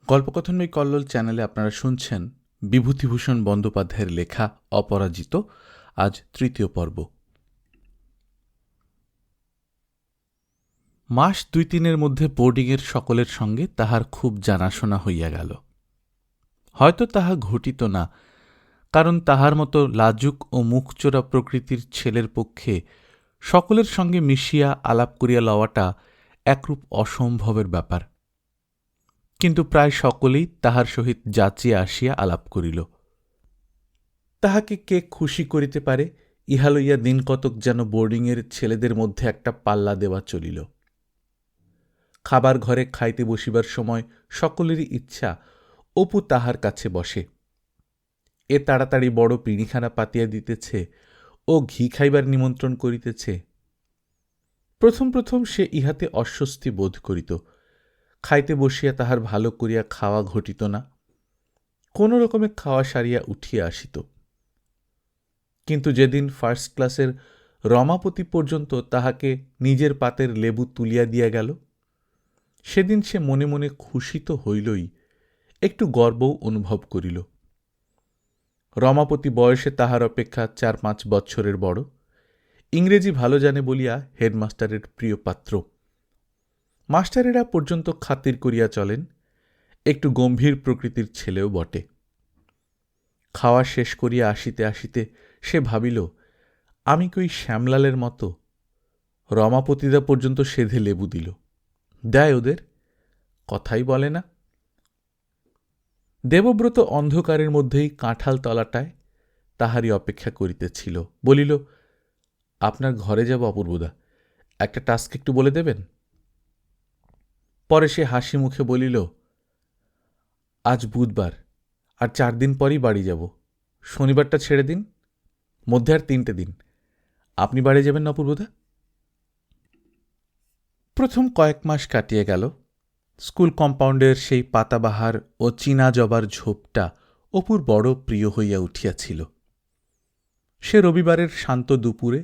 গল্পকথন বই কল্লোল চ্যানেলে আপনারা শুনছেন বিভূতিভূষণ বন্দ্যোপাধ্যায়ের লেখা অপরাজিত। আজ তৃতীয় পর্ব। মাস ২-৩ মধ্যে বোর্ডিংয়ের সকলের সঙ্গে তাহার খুব জানাশোনা হইয়া গেল। হয়তো তাহা ঘটিত না, কারণ তাহার মতো লাজুক ও মুখচোরা প্রকৃতির ছেলের পক্ষে সকলের সঙ্গে মিশিয়া আলাপ করিয়া লওয়াটা একরূপ অসম্ভবের ব্যাপার। কিন্তু প্রায় সকলেই তাহার সহিত যাচিয়া আসিয়া আলাপ করিল। তাহাকে কে খুশি করিতে পারে, ইহা লইয়া দিন কতক যেন বোর্ডিংয়ের ছেলেদের মধ্যে একটা পাল্লা দেওয়া চলিল। খাবার ঘরে খাইতে বসিবার সময় সকলেরই ইচ্ছা অপু তাহার কাছে বসে। এ তাড়াতাড়ি বড় পিঁড়িখানা পাতিয়া দিতেছে ও ঘি খাইবার নিমন্ত্রণ করিতেছে। প্রথম প্রথম সে ইহাতে অস্বস্তি বোধ করিত। খাইতে বসিয়া তাহার ভালো করিয়া খাওয়া ঘটিত না, কোন রকমে খাওয়া সারিয়া উঠিয়া আসিত। কিন্তু যেদিন ফার্স্ট ক্লাসের রমাপতি পর্যন্ত তাহাকে নিজের পাতের লেবু তুলিয়া দিয়া গেল, সেদিন সে মনে মনে খুশি তো হইলই, একটু গর্বও অনুভব করিল। রমাপতি বয়সে তাহার অপেক্ষা ৪-৫ বৎসরের বড়, ইংরেজি ভালো জানে বলিয়া হেডমাস্টারের প্রিয় পাত্র। মাস্টারেরা পর্যন্ত খাতির করিয়া চলেন, একটু গম্ভীর প্রকৃতির ছেলেও বটে। খাওয়া শেষ করিয়া আসিতে আসিতে সে ভাবিল, আমি কই শ্যামলালের মতো। রমাপতিদা পর্যন্ত সেধে লেবু দিল, দেয় ওদের, কথাই বলে না। দেবব্রত অন্ধকারের মধ্যেই কাঁঠাল তলাটায় তাহারই অপেক্ষা করিতেছিল। বলিল, আপনার ঘরে যাব অপূর্বদা, একটা টাস্ক একটু বলে দেবেন? পরে সে হাসি মুখে বলিল, আজ বুধবার, আর 4 দিন পরই বাড়ি যাব। শনিবারটা ছেড়ে দিন, মধ্যে আর 3টে দিন। আপনি বাড়ি যাবেন না অপূর্বদা? প্রথম কয়েক মাস কাটিয়ে গেল। স্কুল কম্পাউন্ডের সেই পাতাবাহার ও চীনা জবার ঝোপটা অপুর বড় প্রিয় হইয়া উঠিয়াছিল। সে রবিবারের শান্ত দুপুরে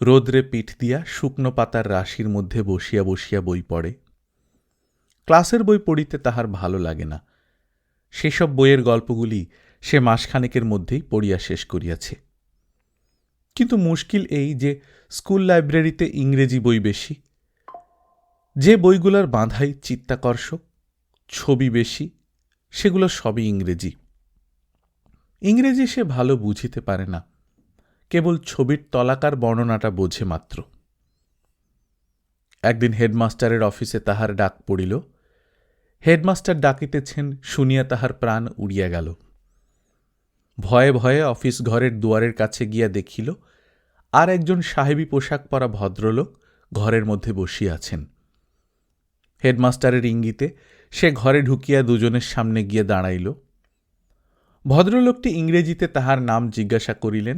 রোদ্রে পিঠ দিয়া শুকনো পাতার রাশির মধ্যে বসিয়া বসিয়া বই পড়ে। ক্লাসের বই পড়িতে তাহার ভালো লাগে না। সেসব বইয়ের গল্পগুলি সে মাসখানেকের মধ্যেই পড়িয়া শেষ করিয়াছে। কিন্তু মুশকিল এই যে স্কুল লাইব্রেরিতে ইংরেজি বই বেশি, যে বইগুলার বাঁধাই চিত্তাকর্ষক, ছবি বেশি, সেগুলো সবই ইংরেজি। ইংরেজি সে ভালো বুঝিতে পারে না, কেবল ছবির তলাকার বর্ণনাটা বোঝে মাত্র। একদিন হেডমাস্টারের অফিসে তাহার ডাক পড়িল। হেডমাস্টার ডাকিতেছেন শুনিয়া তাহার প্রাণ উড়িয়া গেল। ভয়ে ভয়ে অফিস ঘরের দুয়ারের কাছে গিয়া দেখিল আর একজন সাহেবী পোশাক পরা ভদ্রলোক ঘরের মধ্যে বসিয়া আছেন। হেডমাস্টারের ইঙ্গিতে সে ঘরে ঢুকিয়া দুজনের সামনে গিয়ে দাঁড়াইল। ভদ্রলোকটি ইংরেজিতে তাহার নাম জিজ্ঞাসা করিলেন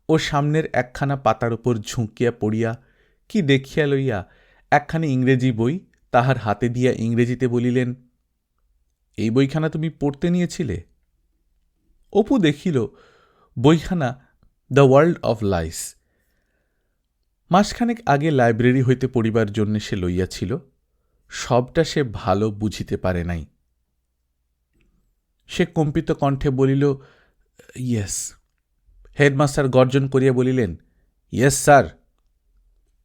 ও সামনের একখানা পাতার উপর ঝুঁকিয়া পড়িয়া কি দেখিয়া লইয়া একখানি ইংরেজি বই তাহার হাতে দিয়া ইংরেজিতে বলিলেন, এই বইখানা তুমি পড়তে নিয়েছিলে? অপু দেখিল বইখানা দ্য ওয়ার্ল্ড অফ লাইস। মাসখানেক আগে লাইব্রেরি হইতে পড়িবার জন্য সে লইয়াছিল, সবটা সে ভালো বুঝিতে পারে নাই। সে কম্পিত কণ্ঠে বলিল, ইয়েস। হেডমাস্টার গর্জন করিয়া বলিলেন, ইয়েস স্যার।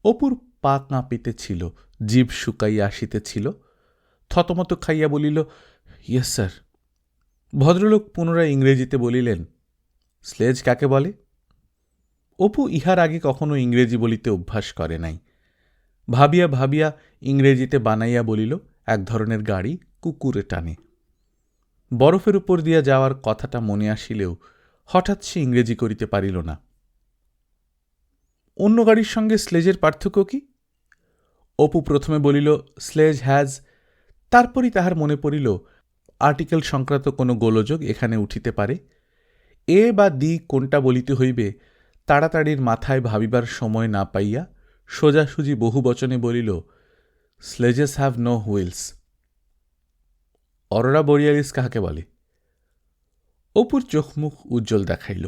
অপুর পা কাঁপিতেছিল, জিভ শুকাইয়া আসিতেছিল। থতমত খাইয়া বলিল, ইয়েস স্যার। ভদ্রলোক পুনরায় ইংরেজিতে বলিলেন, স্লেজ কাকে বলে? অপু ইহার আগে কখনো ইংরেজি বলিতে অভ্যাস করে নাই। ভাবিয়া ভাবিয়া ইংরেজিতে বানাইয়া বলিল, এক ধরনের গাড়ি, কুকুরে টানে। বরফের উপর দিয়া যাওয়ার কথাটা মনে আসিলেও হঠাৎ সে ইংরেজি করিতে পারিল না। অন্য গাড়ির সঙ্গে স্লেজের পার্থক্য কি? অপু প্রথমে বলিল, স্লেজ হ্যাজ। তারপরই তাহার মনে পড়িল আর্টিকেল সংক্রান্ত কোনো গোলযোগ এখানে উঠিতে পারে। এ বা দি কোনটা বলিতে হইবে তাড়াতাড়ির মাথায় ভাবিবার সময় না পাইয়া সোজাসুজি বহু বচনে বলিল, sledges have no wheels. Aurora borealis কাহাকে বলে? অপুর চোখ মুখ উজ্জ্বল দেখাইল।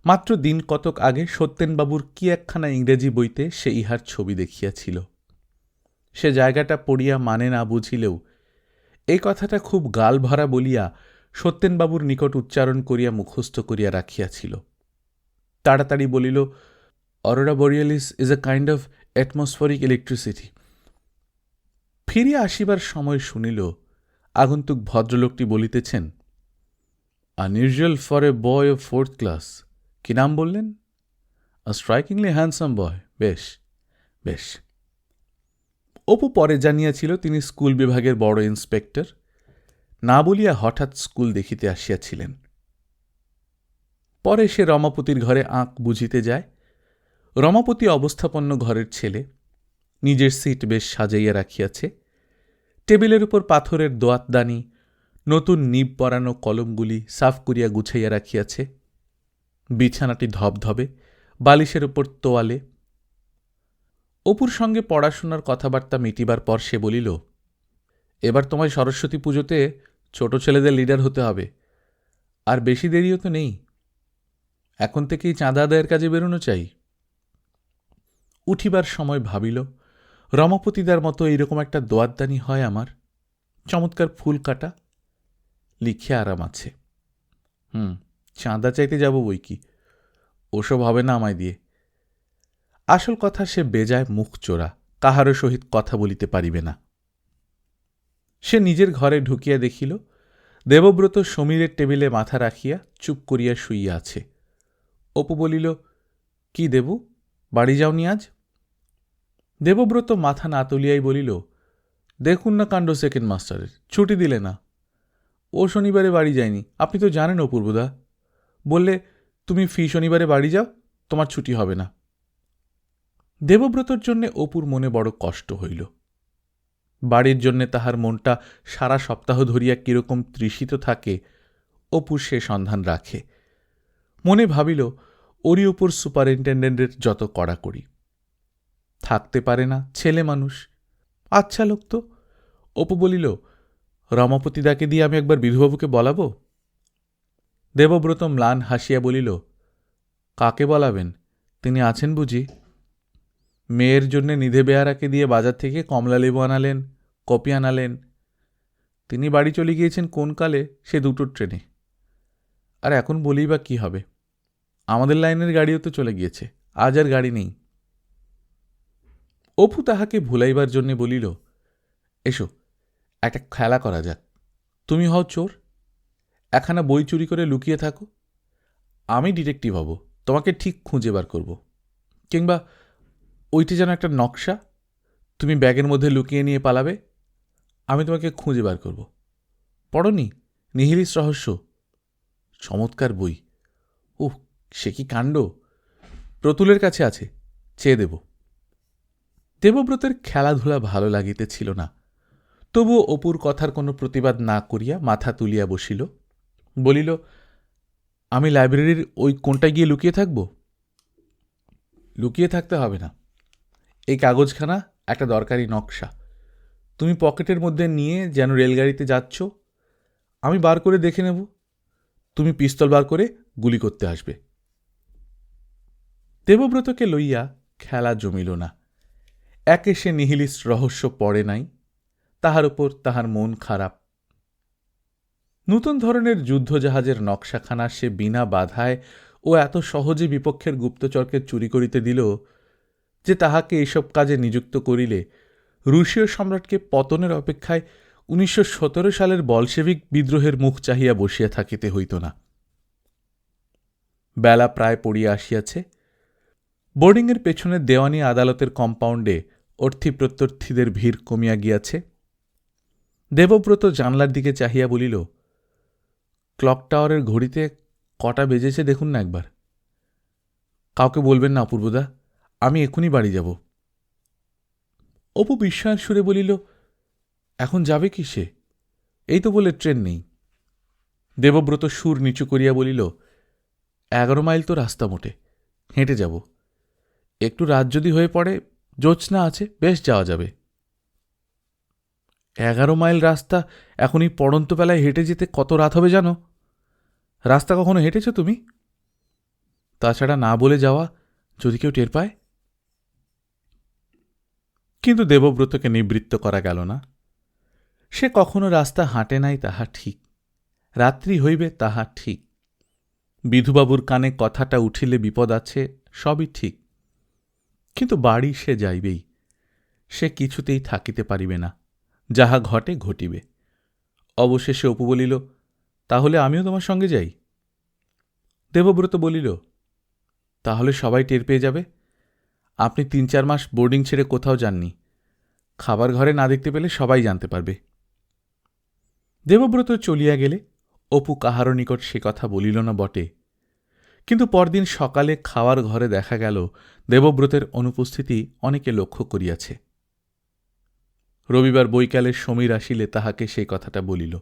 মাত্র দিন কতক আগে সত্যেনবাবুর কি একখানা ইংরেজি বইতে সে ইহার ছবি দেখিয়াছিল। সে জায়গাটা পড়িয়া মানে না বুঝিলেও এই কথাটা খুব গাল ভরা বলিয়া সত্যেনবাবুর নিকট উচ্চারণ করিয়া মুখস্থ করিয়া রাখিয়াছিল। তাড়াতাড়ি বলিল, aurora borealis is a kind of atmospheric electricity. ফিরিয়া আসিবার সময় শুনিল আগন্তুক ভদ্রলোকটি বলিতেছেন, unusual for a boy of 4th class. কি নাম বললেন? A strikingly handsome boy. বেশ বেশ। অপু পরে জানিয়াছিল তিনি স্কুল বিভাগের বড় ইন্সপেক্টর। না বলিয়া হঠাৎ স্কুল দেখিতে আসিয়াছিলেন। পরে সে রমাপতির ঘরে আঁক বুঝিতে যায়। রমাপতি অবস্থাপন্ন ঘরের ছেলে, নিজের সিট বেশ সাজাইয়া রাখিয়াছে। টেবিলের উপর পাথরের দোয়াতদানি, নতুন নিব পরানো কলমগুলি সাফ করিয়া গুছাইয়া রাখিয়াছে। বিছানাটি ধবধবে, বালিশের উপর তোয়ালে। অপুর সঙ্গে পড়াশোনার কথাবার্তা মিটিবার পর সে বলিল, এবার তোমায় সরস্বতী পুজোতে ছোট ছেলেদের লিডার হতে হবে। আর বেশি দেরিও তো নেই, এখন থেকেই চাঁদা আদায়ের কাজে বেরোনো চাই। উঠিবার সময় ভাবিল, রমাপতিদার মতো এইরকম একটা দোয়াতদানি হয় আমার, চমৎকার ফুল কাটা, লিখে আরাম আছে। চাঁদা চাইতে যাব বই কি, ওসব হবে না আমায় দিয়ে। আসল কথা সে বেজায় মুখ চোরা, কাহারও সহিত কথা বলিতে পারিবে না। সে নিজের ঘরে ঢুকিয়া দেখিল দেবব্রত সমীরের টেবিলে মাথা রাখিয়া চুপ করিয়া শুইয়া আছে। অপু বলিল, কি দেবু, বাড়ি যাওনি আজ? দেবব্রত মাথা না তুলিয়াই বলিল, দেখুন না কাণ্ড সেকেন্ড মাস্টারের, ছুটি দিলে না। ও শনিবারে বাড়ি যায়নি, আপনি তো জানেন অপূর্বদা। বললে তুমি ফি শনিবারে বাড়ি যাও, তোমার ছুটি হবে না। দেবব্রতর জন্যে অপুর মনে বড় কষ্ট হইল। বাড়ির জন্যে তাহার মনটা সারা সপ্তাহ ধরিয়া কিরকম তৃষিত থাকে অপুর সে সন্ধান রাখে। মনে ভাবিল, ওরই উপর সুপারিনটেন্ডেন্টের যত কড়াকড়ি। থাকতে পারে না, ছেলে মানুষ, আচ্ছা লোক তো। অপু বলিল, রমাপতিদাকে দিয়ে আমি একবার বিধুবাবুকে বলাবো? দেবব্রত ম্লান হাসিয়া বলিল, কাকে বলাবেন, তিনি আছেন বুঝি? মেয়ের জন্যে নিধে বেহারাকে দিয়ে বাজার থেকে কমলালেবু আনালেন, কপি আনালেন। তিনি বাড়ি চলে গিয়েছেন কোন কালে, সে দুটোর ট্রেনে। আর এখন বলেই বা কী হবে, আমাদের লাইনের গাড়িও তো চলে গিয়েছে, আজ আর গাড়ি নেই। অপু তাহাকে ভুলাইবার জন্যে বলিল, এসো একটা খেলা করা যাক। তুমি হও চোর, একখানা বই চুরি করে লুকিয়ে থাকো, আমি ডিটেকটিভ হব, তোমাকে ঠিক খুঁজে বার করব। কিংবা ওইটি যেন একটা নকশা, তুমি ব্যাগের মধ্যে লুকিয়ে নিয়ে পালাবে, আমি তোমাকে খুঁজে বার করব। পড়নি নিহিলিস রহস্য? চমৎকার বই। উহ, সে কি কাণ্ড! প্রতুলের কাছে আছে, চেয়ে দেব। দেবব্রতের খেলাধুলা ভালো লাগিতেছিল না, তবুও অপুর কথার কোনো প্রতিবাদ না করিয়া মাথা তুলিয়া বসিল। বলিল, আমি লাইব্রেরির ওই কোনটায় গিয়ে লুকিয়ে থাকব? লুকিয়ে থাকতে হবে না, এই কাগজখানা একটা দরকারি নকশা, তুমি পকেটের মধ্যে নিয়ে যেন রেলগাড়িতে যাচ্ছ, আমি বার করে দেখে নেব, তুমি পিস্তল বার করে গুলি করতে আসবে। দেবব্রতকে লইয়া খেলা জমিল না। একে সে নিহিলিস রহস্য পড়ে নাই, তাহার উপর তাহার মন খারাপ। নূতন ধরনের যুদ্ধজাহাজের নকশাখানা সে বিনা বাধায় ও এত সহজে বিপক্ষের গুপ্তচরকে চুরি করিতে দিল যে তাহাকে এসব কাজে নিযুক্ত করিলে রুশীয় সম্রাটকে পতনের অপেক্ষায় 1917 সালের বলশেভিক বিদ্রোহের মুখ চাহিয়া বসিয়া থাকিতে হইত না। বেলা প্রায় পড়িয়া আসিয়াছে। বোর্ডিংয়ের পেছনের দেওয়ানি আদালতের কম্পাউন্ডে অর্থী প্রত্যর্থীদের ভিড় কমিয়া গিয়াছে। দেবব্রত জানলার দিকে চাহিয়া বলিল, ক্লক টাওয়ারের ঘড়িতে কটা বেজেছে দেখুন না একবার। কাউকে বলবেন না অপূর্বদা, আমি এক্ষুনি বাড়ি যাব। অপু বিস্ময়ের সুরে বলিল, এখন যাবে কি সে? এই তো বলে ট্রেন নেই। দেবব্রত সুর নিচু করিয়া বলিল, 11 মাইল তো রাস্তা মোটে, হেঁটে যাব। একটু রাত যদি হয়ে পড়ে, জ্যোৎস্না আছে, বেশ যাওয়া যাবে। 11 মাইল রাস্তা এখনই পড়ন্ত বেলায় হেঁটে যেতে কত রাত হবে জানো? রাস্তা কখনো হেঁটেছ তুমি? তাছাড়া না বলে যাওয়া, যদি কেউ টের পায়। কিন্তু দেবব্রতকে নিবৃত্ত করা গেল না। সে কখনো রাস্তা হাঁটে নাই তাহা ঠিক, রাত্রি হইবে তাহা ঠিক, বিধুবাবুর কানে কথাটা উঠিলে বিপদ আছে সবই ঠিক, কিন্তু বাড়ি সে যাইবেই, সে কিছুতেই থাকিতে পারিবে না, যাহা ঘটে ঘটিবে। অবশেষে অপু বলিল, তাহলে আমিও তোমার সঙ্গে যাই? দেবব্রত বলিল, তাহলে সবাই টের পেয়ে যাবে আপনি 3-4 মাস বোর্ডিং ছেড়ে কোথাও যাননি, খাবার ঘরে না দেখতে পেলে সবাই জানতে পারবে। দেবব্রত চলিয়া গেলে অপু কাহারও নিকট সে কথা বলিল না বটে, কিন্তু পরদিন সকালে খাওয়ার ঘরে দেখা গেল দেবব্রতের অনুপস্থিতি অনেকে লক্ষ্য করিয়াছে। রবিবার বৈকালে সমীর আসিলে তাহাকে সেই কথাটা বলিল।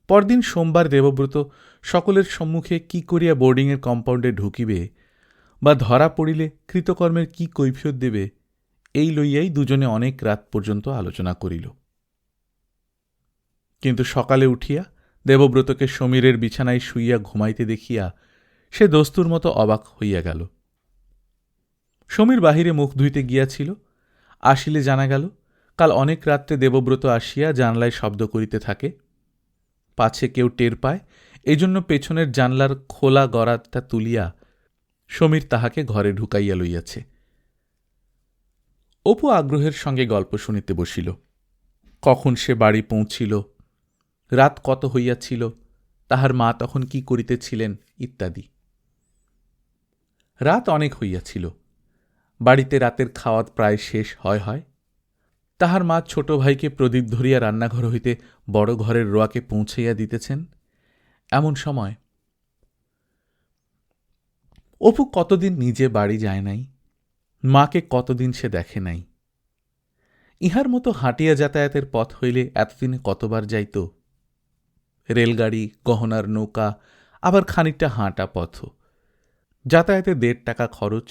পরদিন সোমবার দেবব্রত সকলের সম্মুখে কি করিয়া বোর্ডিংয়ের কম্পাউন্ডে ঢুকিবে বা ধরা পড়িলে কৃতকর্মের কি কৈফিয়ত দেবে, এই লইয়াই দুজনে অনেক রাত পর্যন্ত আলোচনা করিল। কিন্তু সকালে উঠিয়া দেবব্রতকে সমীরের বিছানায় শুইয়া ঘুমাইতে দেখিয়া সে দস্তুর মতো অবাক হইয়া গেল। সমীর বাহিরে মুখ ধুইতে গিয়াছিল, আসিলে জানা গেল কাল অনেক রাত্রে দেবব্রত আসিয়া জানলায় শব্দ করিতে থাকে। পাছে কেউ টের পায়, এজন্য পেছনের জানলার খোলা গড়াটা তুলিয়া সমীর তাহাকে ঘরে ঢুকাইয়া লইয়াছে। অপু আগ্রহের সঙ্গে গল্প শুনিতে বসিল। কখন সে বাড়ি পৌঁছিল, রাত কত হইয়াছিল, তাহার মা তখন কি করিতেছিলেন ইত্যাদি। রাত অনেক হইয়াছিল, বাড়িতে রাতের খাওয়া প্রায় শেষ হয়। তাহার মা ছোট ভাইকে প্রদীপ ধরিয়া রান্নাঘর হইতে বড় ঘরের রোয়াকে পৌঁছাইয়া দিতেছেন। এমন সময় অপু কতদিন নিজে বাড়ি যায় নাই, মাকে কতদিন সে দেখে নাই। ইহার মতো হাঁটিয়া যাতায়াতের পথ হইলে এতদিনে কতবার যাইত। রেলগাড়ি, গহনার নৌকা, আবার খানিকটা হাঁটা পথ, যাতায়াতে 1.5 টাকা খরচ,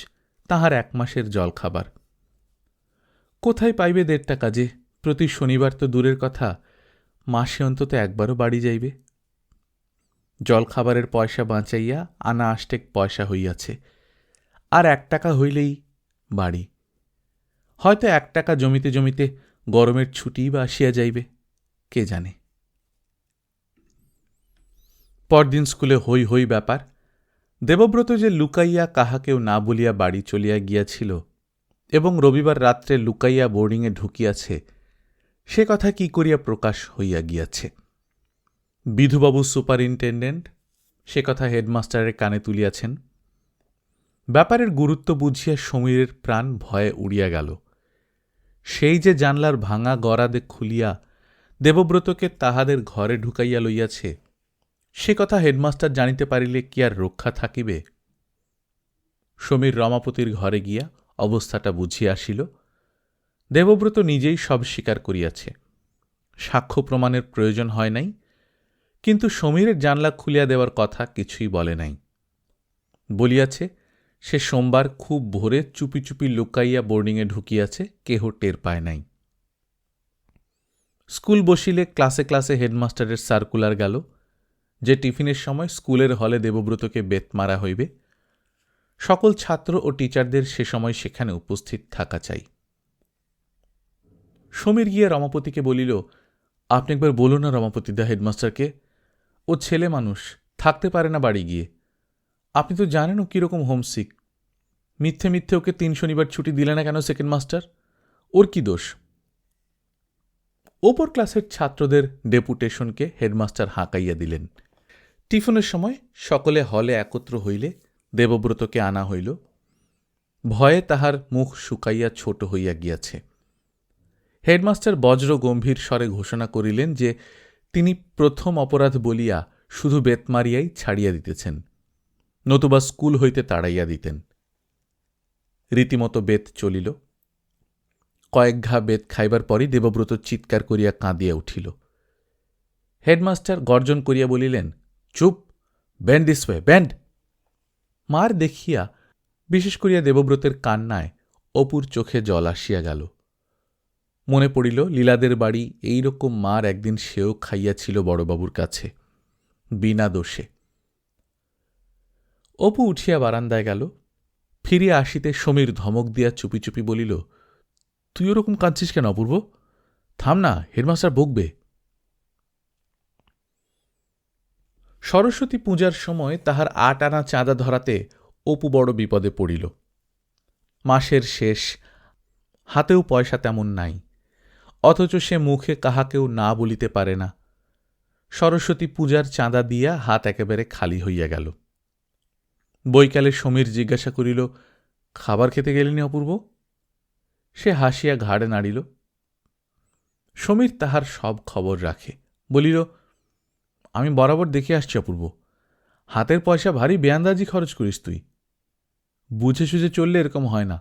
তাহার 1 মাসের জলখাবার। কোথায় পাইবে 1.5 টাকা যে প্রতি শনিবার তো দূরের কথা, মাসে অন্তত একবারও বাড়ি যাইবে। জলখাবারের পয়সা বাঁচাইয়া আনা আষ্টেক পয়সা হইয়াছে, আর 1 টাকা হইলেই বাড়ি। হয়তো 1 টাকা জমিতে জমিতে গরমের ছুটিই বা আসিয়া যাইবে, কে জানে। পরদিন স্কুলে হই হই ব্যাপার। দেবব্রত যে লুকাইয়া কাহাকেও না বলিয়া বাড়ি চলিয়া গিয়াছিল এবং রবিবার রাত্রে লুকাইয়া বোর্ডিংয়ে ঢুকিয়াছে, সে কথা কি করিয়া প্রকাশ হইয়া গিয়াছে। বিধুবাবু সুপারিনটেন্ডেন্ট সে কথা হেডমাস্টারের কানে তুলিয়াছেন। ব্যাপারের গুরুত্ব বুঝিয়া সমীরের প্রাণ ভয়ে উড়িয়া গেল। সেই যে জানলার ভাঙা গড়াদে খুলিয়া দেবব্রতকে তাহাদের ঘরে ঢুকাইয়া লইয়াছে, সে কথা হেডমাস্টার জানিতে পারিলে কি আর রক্ষা থাকিবে। সমীর রমাপতির ঘরে গিয়া অবস্থাটা বুঝিয়া আসিল। দেবব্রত নিজেই সব স্বীকার করিয়াছে, সাক্ষ্য প্রমাণের প্রয়োজন হয় নাই, কিন্তু সমীরের জানলা খুলিয়া দেওয়ার কথা কিছুই বলে নাই। বলিয়াছে সে সোমবার খুব ভোরে চুপি চুপি লুকাইয়া বোর্ডিংয়ে ঢুকিয়াছে, কেহ টের পায় নাই। স্কুল বসিলে ক্লাসে ক্লাসে হেডমাস্টারের সার্কুলার গেল যে টিফিনের সময় স্কুলের হলে দেবব্রতকে বেত মারা হইবে। সকল ছাত্র ও টিচারদের সে সময় সেখানে উপস্থিত থাকা চাই। সমীর গিয়া রমাপতিকে বলিল, আপনি একবার বলুন না রমাপতিদা হেডমাস্টারকে, ও ছেলে মানুষ, থাকতে পারে না বাড়ি গিয়ে। আপনি তো জানেন ও কীরকম হোমসিক। মিথ্যে মিথ্যে ওকে 3 শনিবার ছুটি দিলে না কেন সেকেন্ড মাস্টার? ওর কি দোষ? ওপর ক্লাসের ছাত্রদের ডেপুটেশনকে হেডমাস্টার হাঁকাইয়া দিলেন। টিফিনের সময় সকলে হলে একত্র হইলে দেবব্রতকে আনা হইল। ভয়ে তাহার মুখ শুকাইয়া ছোট হইয়া গিয়াছে। হেডমাস্টার বজ্র গম্ভীর স্বরে ঘোষণা করিলেন যে তিনি প্রথম অপরাধ বলিয়া শুধু বেত মারিয়াই ছাড়িয়া দিতেছেন, নতুবা স্কুল হইতে তাড়াইয়া দিতেন। রীতিমতো বেত চলিল। কয়েক ঘা বেত খাইবার পরই দেবব্রত চিৎকার করিয়া কাঁদিয়া উঠিল। হেডমাস্টার গর্জন করিয়া বলিলেন, চুপ, ব্যান্ড দিস ওয়ে, ব্যান্ড। মার দেখিয়া, বিশেষ করিয়া দেবব্রতের কান্নায় অপুর চোখে জল আসিয়া গেল। মনে পড়িল লীলাদের বাড়ি এইরকম মার একদিন সেও খাইয়াছিল বড়বাবুর কাছে, বিনা দোষে। অপু উঠিয়া বারান্দায় গেল। ফিরিয়া আসিতে সমীর ধমক দিয়া চুপি চুপি বলিল, তুই ওরকম কাঁদছিস কেন অপূর্ব? থাম না, হেডমাস্টার বকবে। সরস্বতী পূজার সময় তাহার ৮ আনা চাঁদা ধরাতে অপু বড় বিপদে পড়িল। মাসের শেষ, হাতেও পয়সা তেমন নাই, অথচ সে মুখে কাহাকেও না বলিতে পারে না। সরস্বতী পূজার চাঁদা দিয়া হাত একেবারে খালি হইয়া গেল। বৈকালে সমীর জিজ্ঞাসা করিল, খাবার খেতে গেলিনি অপূর্ব? সে হাসিয়া ঘাড়ে নাড়িল। সমীর তাহার সব খবর রাখে, বলিল, আমি বরাবর দেখে আসছি অপূর্ব, হাতের পয়সা ভারী বেআন্দাজি খরচ করিস তুই। বুঝে সুঝে চললে এরকম হয় না।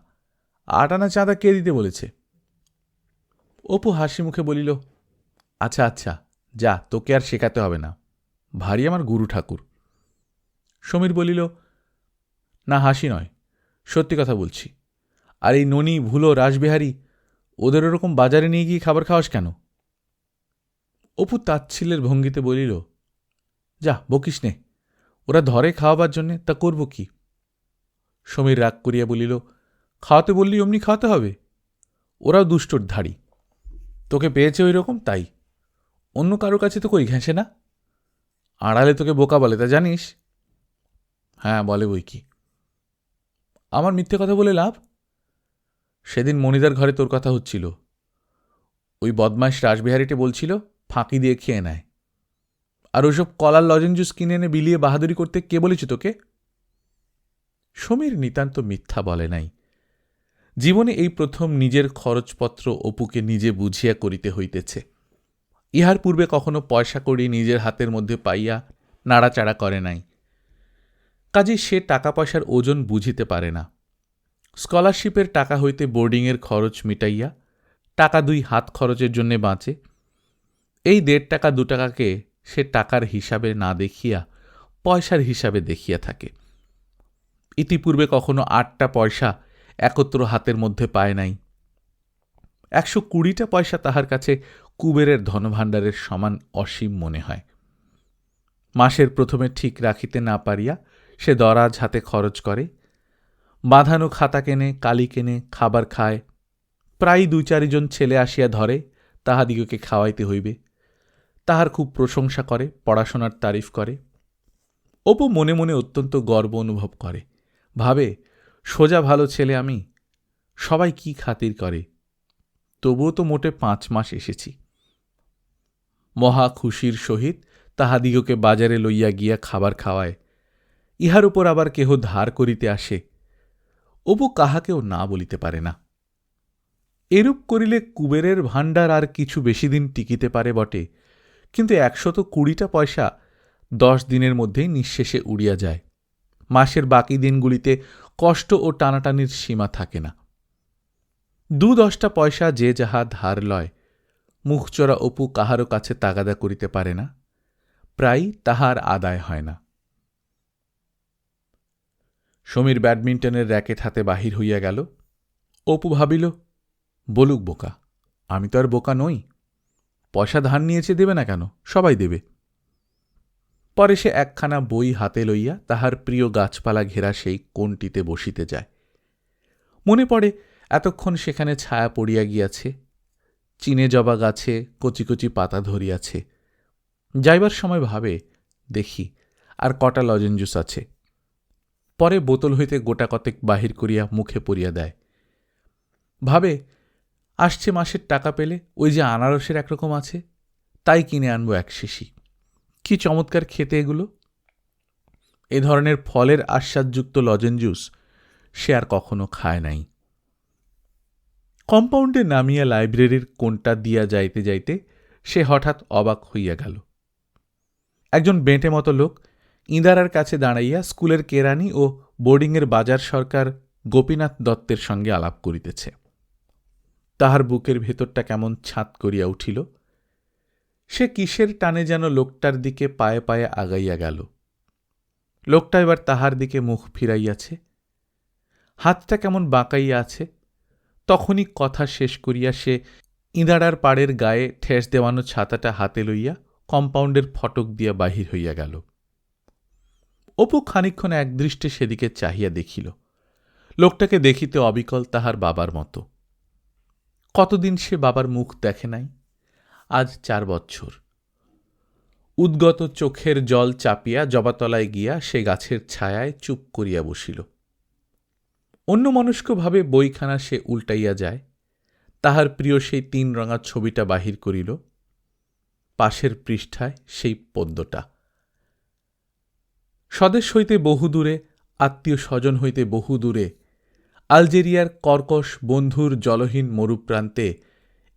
৮ আনা চাঁদা কে দিতে বলেছে? অপু হাসি মুখে বলিল, আচ্ছা আচ্ছা, যা, তোকে আর শেখাতে হবে না, ভারী আমার গুরু ঠাকুর। সমীর বলিল, না হাসি নয়, সত্যি কথা বলছি। আর এই ননি, ভুলো, রাসবিহারী, ওদের ওরকম বাজারে নিয়ে গিয়ে খাবার খাওয়াস কেন? অপু তাচ্ছিল্যের ভঙ্গিতে বলিল, যা বকিস নে, ওরা ধরে খাওয়াবার জন্যে, তা করব কি? সমীর রাগ করিয়া বলিল, খাওয়াতে বললি অমনি খাওয়াতে হবে? ওরাও দুষ্টর ধাড়ি, তোকে পেয়েছে ওই রকম, তাই। অন্য কারো কাছে তো কই ঘেঁষে না। আড়ালে তোকে বোকা বলে, তা জানিস? হ্যাঁ, বলে বই কি। আমার মিথ্যে কথা বলে লাভ? সেদিন মণিদার ঘরে তোর কথা হচ্ছিল, ওই বদমাইশ রাসবিহারীটি বলছিল ফাঁকি দিয়ে খেয়ে নেয়। আর ওইসব কলার লজেঞ্জুস কিনে এনে বিলিয়ে বাহাদুরি করতে কে বলেছে তোকে? সমীর নিতান্ত মিথ্যা বলে নাই। জীবনে এই প্রথম নিজের খরচপত্র অপুকে নিজে বুঝিয়া করিতে হইতেছে। ইহার পূর্বে কখনো পয়সা কড়ি নিজের হাতের মধ্যে পাইয়া নাড়াচাড়া করে নাই। কাজেই সে টাকা পয়সার ওজন বুঝিতে পারে না। স্কলারশিপের টাকা হইতে বোর্ডিংয়ের খরচ মিটাইয়া টাকা 2 হাত খরচের জন্যে বাঁচে। এই 1.5 টাকা 2 টাকাকে সে টাকার হিসাবে না দেখিয়া পয়সার হিসাবে দেখিয়া থাকে। ইতিপূর্বে কখনো 8টা পয়সা একত্র হাতের মধ্যে পায় নাই। 120টা পয়সা তাহার কাছে কুবেরের ধনভাণ্ডারের সমান অসীম মনে হয়। মাসের প্রথমে ঠিক রাখিতে না পারিয়া সে দরাজ হাতে খরচ করে, বাঁধানো খাতা কেনে, কালি কেনে, খাবার খায়। প্রায় 2-4 জন ছেলে আসিয়া ধরে তাহাদিগকে খাওয়াইতে হইবে। তাহার খুব প্রশংসা করে, পড়াশোনার তারিফ করে। অপু মনে মনে অত্যন্ত গর্ব অনুভব করে, ভাবে, সোজা ভালো ছেলে আমি, সবাই কি খাতির করে, তবুও তো মোটে 5 মাস এসেছি। মহা খুশির সহিত তাহাদিগকে বাজারে লইয়া গিয়া খাবার খাওয়ায়। ইহার উপর আবার কেহ ধার করিতে আসে, অপু কাহাকেও না বলিতে পারে না। এরূপ করিলে কুবেরের ভাণ্ডার আর কিছু বেশি দিন টিকিতে পারে বটে, কিন্তু 120টা পয়সা 10 দিনের মধ্যেই নিঃশেষে উড়িয়া যায়। মাসের বাকি দিনগুলিতে কষ্ট ও টানাটানির সীমা থাকে না। 2-10টা পয়সা যে যাহা ধার লয়, মুখচোরা অপু কাহারও কাছে তাগাদা করিতে পারে না, প্রায় তাহার আদায় হয় না। সমীর ব্যাডমিন্টনের র্যাকেট হাতে বাহির হইয়া গেল। অপু ভাবিল, বলুক বোকা, আমি তো আর বোকা নই। পয়সা ধার নিয়েছে, দেবে না কেন? সবাই দেবে। পরে সে একখানা বই হাতে লইয়া তাহার প্রিয় গাছপালা ঘেরা সেই কোণটিতে বসিতে যায়। মনে পড়ে এতক্ষণ সেখানে ছায়া পড়িয়া গিয়াছে, চিনে জবা গাছে কচি কচি পাতা ধরিয়াছে। যাইবার সময় ভাবে, দেখি আর কটা লজেঞ্জুস আছে। পরে বোতল হইতে গোটা কতেক বাহির করিয়া মুখে পরিয়া দেয়। ভাবে, আসছে মাসের টাকা পেলে ওই যে আনারসের একরকম আছে, তাই কিনে আনবো 1 শিশি। কি চমৎকার খেতে এগুলো! এ ধরনের ফলের আস্বাদযুক্ত লজেঞ্জুস সে আর কখনো খায় নাই। কম্পাউন্ডে নামিয়া লাইব্রেরির কোণটা দিয়া যাইতে যাইতে সে হঠাৎ অবাক হইয়া গেল। একজন বেঁটে মতো লোক ইঁদারার কাছে দাঁড়াইয়া স্কুলের কেরানি ও বোর্ডিংয়ের বাজার সরকার গোপীনাথ দত্তের সঙ্গে আলাপ করিতেছে। তাহার বুকের ভেতরটা কেমন ছাঁত করিয়া উঠিল। সে কিসের টানে যেন লোকটার দিকে পায়ে পায়ে আগাইয়া গেল। লোকটা এবার তাহার দিকে মুখ ফিরাইয়াছে, হাতটা কেমন বাঁকাইয়া আছে। তখনই কথা শেষ করিয়া সে ইঁদারার পাড়ের গায়ে ঠেস দেওয়ানো ছাতাটা হাতে লইয়া কম্পাউন্ডের ফটক দিয়া বাহির হইয়া গেল। অপু খানিকক্ষণ একদৃষ্টে সেদিকে চাহিয়া দেখিল। লোকটাকে দেখিতে অবিকল তাহার বাবার মতো। কতদিন সে বাবার মুখ দেখে নাই। আজ 4 বৎসর। উদ্গত চোখের জল চাপিয়া জবাতলায় গিয়া সে গাছের ছায়ায় চুপ করিয়া বসিল। অন্যমনস্কভাবে বইখানা সে উল্টাইয়া যায়, তাহার প্রিয় সেই 3 রঙা ছবিটা বাহির করিল। পাশের পৃষ্ঠায় সেই পদ্যটা। স্বদেশ হইতে বহুদূরে, আত্মীয় স্বজন হইতে বহুদূরে, আলজেরিয়ার কর্কশ বন্ধুর জলহীন মরুপ্রান্তে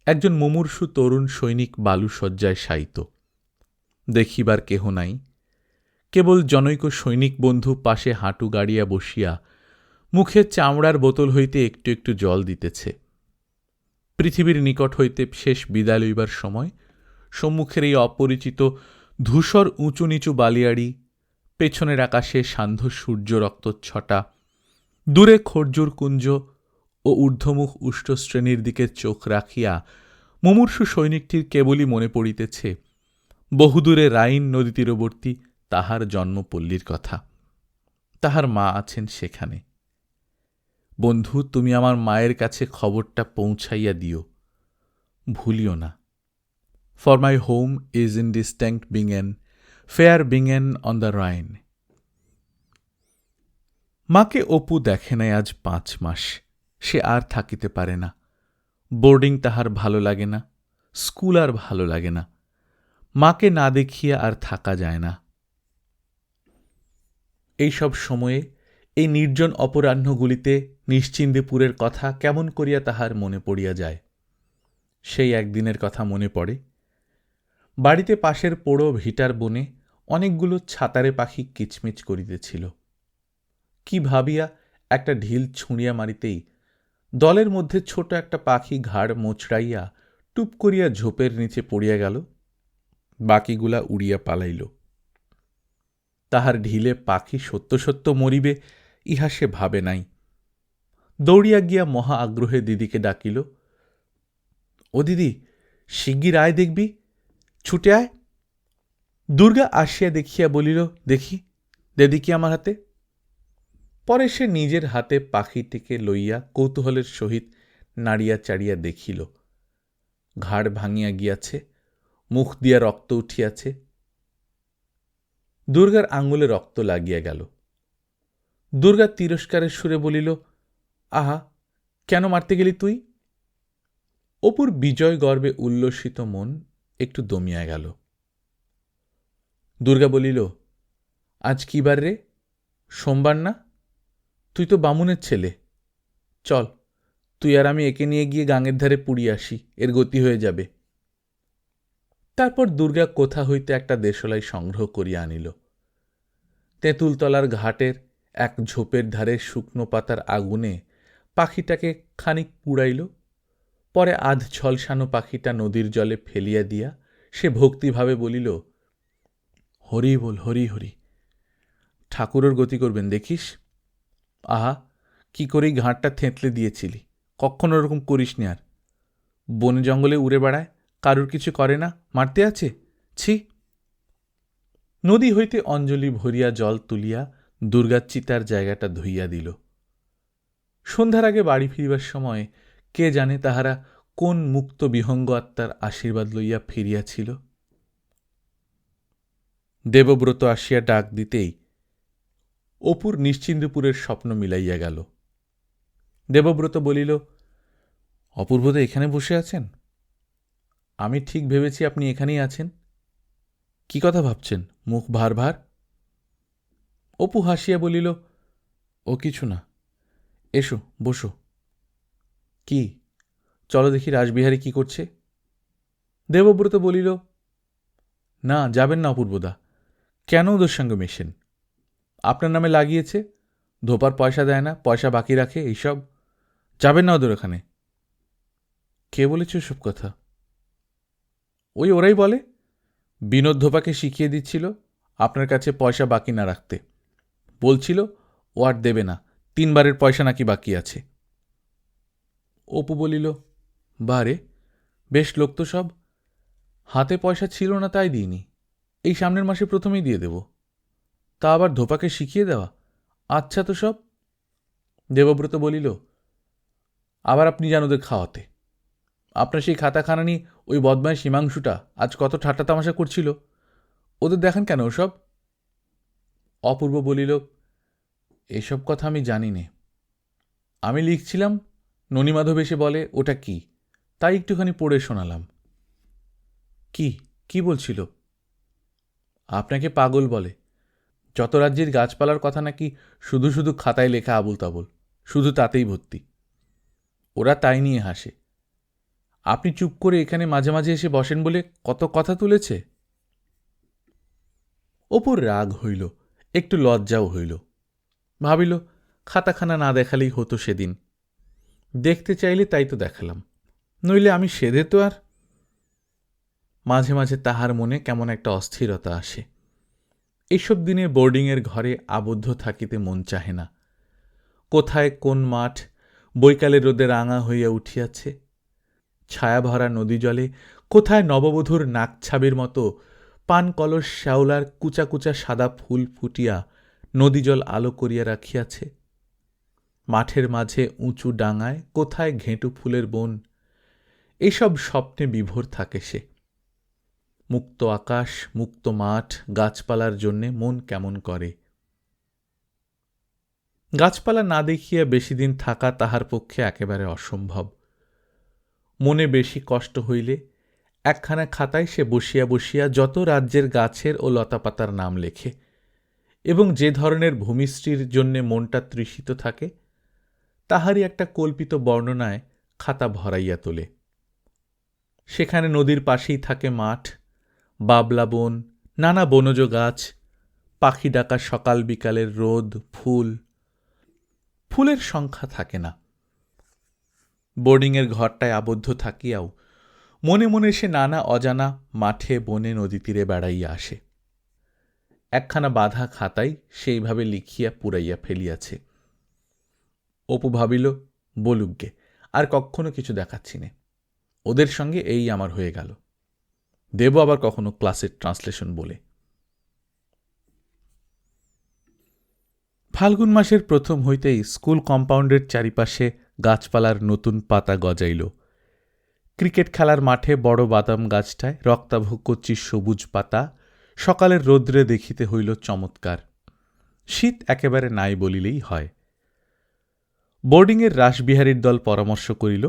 একজন মুমূর্ষু তরুণ সৈনিক বালুশয্যায় শায়িত। দেখিবার কেহ নাই, কেবল জনৈক সৈনিক বন্ধু পাশে হাঁটু গাড়িয়া বসিয়া মুখে চামড়ার বোতল হইতে একটু একটু জল দিতেছে। পৃথিবীর নিকট হইতে শেষ বিদায় লইবার সময় সম্মুখের এই অপরিচিত ধূসর উঁচু নিচু বালিয়াড়ি, পেছনের আকাশে সান্ধ্য সূর্য রক্তচ্ছটা, দূরে খর্জুর কুঞ্জ ও ঊর্ধ্বমুখ উষ্টশ্রেণীর দিকে চোখ রাখিয়া মুমূর্ষু সৈনিকটির কেবলই মনে পড়িতেছে বহুদূরে রাইন নদী তীরবর্তী তাহার জন্মপল্লীর কথা। তাহার মা আছেন সেখানে। বন্ধু, তুমি আমার মায়ের কাছে খবরটা পৌঁছাইয়া দিও, ভুলিও না। For my home is in distant Bingen, fair Bingen on the Rhine. মাকে অপু দেখে নাই আজ 5 মাস। সে আর থাকিতে পারে না। বোর্ডিং তাহার ভালো লাগে না, স্কুল আর ভালো লাগে না। মাকে না দেখিয়া আর থাকা যায় না। এইসব সময়ে এই নির্জন অপরাহ্নগুলিতে নিশ্চিন্দিপুরের কথা কেমন করিয়া তাহার মনে পড়িয়া যায়। সেই একদিনের কথা মনে পড়ে। বাড়িতে পাশের পোড়ো ভিটার বনে অনেকগুলো ছাতারে পাখি কিচমিচ করিতেছিল। কি ভাবিয়া একটা ঢিল ছুঁড়িয়া মারিতেই দলের মধ্যে ছোট একটা পাখি ঘাড় মোচড়াইয়া টুপ করিয়া ঝোপের নিচে পড়িয়া গেল। বাকিগুলা উড়িয়া পালাইল। তাহার ঢিলে পাখি সত্য সত্য মরিবে ইহা সে ভাবে নাই। দৌড়িয়া গিয়া মহা আগ্রহে দিদিকে ডাকিল, ও দিদি, শিগগির আয় দেখবি, ছুটে আয়। দুর্গা আসিয়া দেখিয়া বলিল, দেখি দেখি আমার হাতে। পরে সে নিজের হাতে পাখিটিকে লইয়া কৌতূহলের সহিত নাড়িয়া চাড়িয়া দেখিল। ঘাড় ভাঙিয়া গিয়াছে, মুখ দিয়া রক্ত উঠিয়াছে। দুর্গার আঙুলে রক্ত লাগিয়া গেল। দুর্গা তিরস্কারের সুরে বলিল, আহা, কেন মারতে গেলি তুই? অপুর বিজয় গর্বে উল্লসিত মন একটু দমিয়া গেল। দুর্গা বলিল, আজ কি বার রে? সোমবার না? তুই তো বামুনের ছেলে। চল, তুই আর আমি একে নিয়ে গিয়ে গাঙের ধারে পুড়িয়ে আসি, এর গতি হয়ে যাবে। তারপর দুর্গা কোথা হইতে একটা দেশলাই সংগ্রহ করিয়া আনিল। তেঁতুলতলার ঘাটের এক ঝোপের ধারে শুকনো পাতার আগুনে পাখিটাকে খানিক পুড়াইল। পরে আধ ঝলসানো পাখিটা নদীর জলে ফেলিয়া দিয়া সে ভক্তিভাবে বলিল, হরি বল, হরি হরি, ঠাকুরের গতি করবেন দেখিস। আহা, কি করেই ঘাটটা থেঁতলে দিয়েছিলি, কখনো ওরকম করিস নি আর। বনে জঙ্গলে উড়ে বেড়ায়, কারুর কিছু করে না, মারতে আছে, ছি। নদী হইতে অঞ্জলি ভরিয়া জল তুলিয়া দুর্গার চিতার জায়গাটা ধুইয়া দিল। সন্ধ্যার আগে বাড়ি ফিরিবার সময় কে জানে তাহারা কোন মুক্ত বিহঙ্গ আত্মার আশীর্বাদ লইয়া ফিরিয়াছিল। দেবব্রত আসিয়া ডাক দিতেই অপুর নিশ্চিন্দপুরের স্বপ্ন মিলাইয়া গেল। দেবব্রত বলিল, অপূর্বদ এখানে বসে আছেন? আমি ঠিক ভেবেছি আপনি এখানেই আছেন। কি কথা ভাবছেন, মুখ ভার ভার? অপু হাসিয়া বলিল, ও কিছু না, এসো বসো। কি, চলো দেখি রাসবিহারী কি করছে। দেবব্রত বলিল, না, যাবেন না অপূর্বদা, কেন ওদের সঙ্গে মেশেন? আপনার নামে লাগিয়েছে, ধোপার পয়সা দেয় না, পয়সা বাকি রাখে, এইসব। যাবেন না ওদের ওখানে। কে বলেছে সব কথা? ওই ওরাই বলে। বিনোদ ধোপাকে শিখিয়ে দিচ্ছিল আপনার কাছে পয়সা বাকি না রাখতে। বলছিল ও আর দেবে না, 3 বারের পয়সা নাকি বাকি আছে। অপু বলিল, বারে, বেশ লোক তো সব। হাতে পয়সা ছিল না তাই দিইনি, এই সামনের মাসে প্রথমেই দিয়ে দেব। তা আবার ধোপাকে শিখিয়ে দেওয়া, আচ্ছা তো সব। দেবব্রত বলিল, আবার আপনি যান ওদের খাওয়াতে। আপনার সেই খাতাখানা নিয়ে ওই বদমাইশ হিমাংশুটা আজ কত ঠাট্টা তামাশা করছিল, ওদের দেখেন কেন ওসব? অপূর্ব বলিল, এসব কথা আমি জানি নে। আমি লিখছিলাম, ননীমাধব এসে বলে ওটা কি, তাই একটুখানি পড়ে শোনালাম। কি কি বলছিল? আপনাকে পাগল বলে। যত রাজ্যের গাছপালার কথা নাকি শুধু শুধু খাতায় লেখা আবুল তাবুল, শুধু তাতেই ভর্তি। ওরা তাই নিয়ে হাসে। আপনি চুপ করে এখানে মাঝে মাঝে এসে বসেন বলে কত কথা তুলেছে। অপুর রাগ হইল, একটু লজ্জাও হইল। ভাবিল, খাতাখানা না দেখালেই হতো সেদিন। দেখতে চাইলে তাই তো দেখালাম, নইলে আমি সেধে তো আর। মাঝে মাঝে তাহার মনে কেমন একটা অস্থিরতা আসে। এইসব দিনে বোর্ডিংয়ের ঘরে আবদ্ধ থাকিতে মন চাহে না। কোথায় কোন মাঠ বৈকালে রোদে রাঙা হইয়া উঠিয়াছে, ছায়াভরা নদী জলে কোথায় নববধূর নাকছাবির মতো পান কলস শ্যাওলার কুচা কুচা সাদা ফুল ফুটিয়া নদীজল আলো করিয়া রাখিয়াছে। মাঠের মাঝে উঁচু ডাঙায় কোথায় ঘেঁটু ফুলের বন। এইসব স্বপ্নে বিভোর থাকে সে। মুক্ত আকাশ, মুক্ত মাঠ, গাছপালার জন্যে মন কেমন করে। গাছপালা না দেখিয়া বেশি দিন থাকা তাহার পক্ষে একেবারে অসম্ভব। মনে বেশি কষ্ট হইলে একখানা খাতায় সে বসিয়া বসিয়া যত রাজ্যের গাছের ও লতাপাতার নাম লেখে, এবং যে ধরনের ভূমিশ্রীর জন্যে মনটা তৃষিত থাকে তাহারই একটা কল্পিত বর্ণনায় খাতা ভরাইয়া তোলে। সেখানে নদীর পাশেই থাকে মাঠ, বাবলা বন, নানা বনজ গাছ, পাখি ডাকা সকাল বিকালের রোদ, ফুল। ফুলের সংখ্যা থাকে না। বোর্ডিংয়ের ঘরটায় আবদ্ধ থাকিয়াও মনে মনে সে নানা অজানা মাঠে বনে নদী তীরে বেড়াইয়া আসে। একখানা বাঁধা খাতায় সেইভাবে লিখিয়া পুরাইয়া ফেলিয়াছে। অপু ভাবিল, বলুকগে, আর কখনো কিছু দেখাচ্ছি নে। ওদের সঙ্গে এই আমার হয়ে গেল, দেব আবার কখনো ক্লাসের ট্রান্সলেশন বলে। ফাল্গুন মাসের প্রথম হইতেই স্কুল কম্পাউন্ডের চারিপাশে গাছপালার নতুন পাতা গজাইল। ক্রিকেট খেলার মাঠে বড় বাদাম গাছটায় রক্তাভ কচি সবুজ পাতা সকালের রৌদ্রে দেখিতে হইল চমৎকার। শীত একেবারে নাই বলিলেই হয়। বোর্ডিংয়ের রাসবিহারীর দল পরামর্শ করিল,